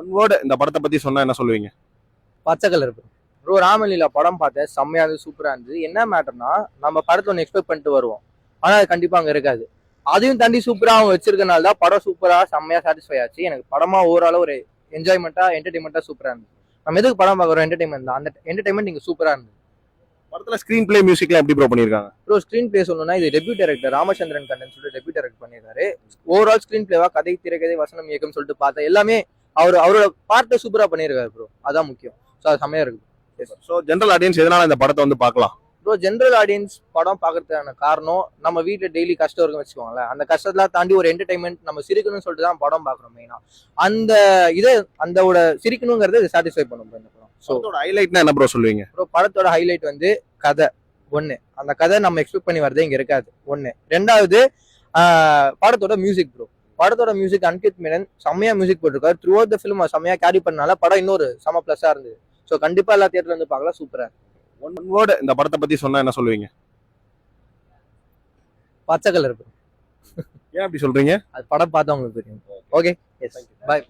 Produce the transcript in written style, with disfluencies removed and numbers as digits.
One word இந்த படத்தை பத்தி சொன்னா என்ன சொல்லுவீங்க? பச்சை கலர் ப்ரோ. ராமலீலா படம் பார்த்தேன், செம்மையா இருந்தது, சூப்பரா இருந்தது. என்ன மேட்டர்னா, நம்ம படத்தை ஒன்று எக்ஸ்பெக்ட் பண்ணிட்டு வருவோம், ஆனா அது கண்டிப்பா அங்க இருக்காது. அதையும் தாண்டி சூப்பரா அவங்க வச்சிருக்கனால தான் படம் சூப்பரா செம்மையா சாட்டிஸ்ஃபை ஆச்சு. எனக்கு படமா ஓவரால ஒரு என்ஜாய்மெண்டா என்டர்டைன்மெண்டா சூப்பரா இருந்தது. நம்ம எதுக்கு படம் பார்க்குறோம்? என்டர்டைன்மெண்ட் தான். அந்த என்டர்டைன்மெண்ட் இங்க சூப்பரா இருந்தது. படத்துல ஸ்கிரீன் பிளே மியூசிக்லாம் எப்படி ப்ரோ பண்ணிருக்காங்க? ப்ரோ ஸ்க்ரீன் பிளே சொல்லணும்னா, இது டெபியூ டைரக்டர் ராமச்சந்திரன் கண்ணன் சொல்லிட்டு டெபியூ டைரக்ட் பண்ணியிருக்காரு. ஓவரால் ஸ்க்ரீன் பிளேவா, கதை, திரைக்கதை, வசனம், இயக்கம் சொல்லிட்டு பார்த்தா எல்லாமே அவரோட பார்ட்டை சூப்பரா பண்ணியிருக்காரு ப்ரோ. அதான் முக்கியம். ஸோ அது செம்மையா இருக்கு. ஸோ ஜென்ரல் ஆடியன்ஸ் எதனால இந்த படத்தை வந்து பார்க்கலாம்? ப்ரோ ஜென்ரல் ஆடியன்ஸ் படம் பார்க்கறதுக்கான காரணம், நம்ம வீட்டில் டெய்லி கஷ்டம் இருக்குன்னு வச்சுக்கோங்களேன். அந்த கஷ்டத்தெல்லாம் தாண்டி ஒரு என்டர்டைன்மெண்ட், நம்ம சிரிக்கணும்னு சொல்லிட்டு தான் படம் பார்க்குறோம் மெயினா. அந்த இதை அந்த சிரிக்கணுங்கிறத சாட்டிஸ்ஃபை பண்ணும் இந்த படம். ஸோ ஹைலைட்னா என்ன ப்ரோ சொல்லுவீங்க? ப்ரோ படத்தோட ஹைலைட் வந்து கதை ஒன்று. அந்த கதை நம்ம எக்ஸ்பெக்ட் பண்ணி வரதே இங்கே இருக்காது ஒன்று. ரெண்டாவது படத்தோட மியூசிக் ப்ரோ. படத்தோட மியூசிக் அன்கித் மேனன் செம்மையா மியூசிக் போட்டிருக்காரு. த்ரூ அவுட் த ஃபிலிம் செம்மையா கேரி பண்ணனால படம் இன்னொரு செம ப்ளஸ்ஸாக இருந்தது. ஸோ கண்டிப்பா எல்லா தியேட்டர்ல இருந்து பார்க்கலாம், சூப்பரா. ஒன் வேர்டு இந்த படத்தை பத்தி சொன்னா என்ன சொல்லுவீங்க? பச்சை கலர் ப்ரோ. ஏன் அப்படி சொல்றீங்க? அது படம் பார்த்தா உங்களுக்கு தெரியும். ஓகே, எஸ், பாய்.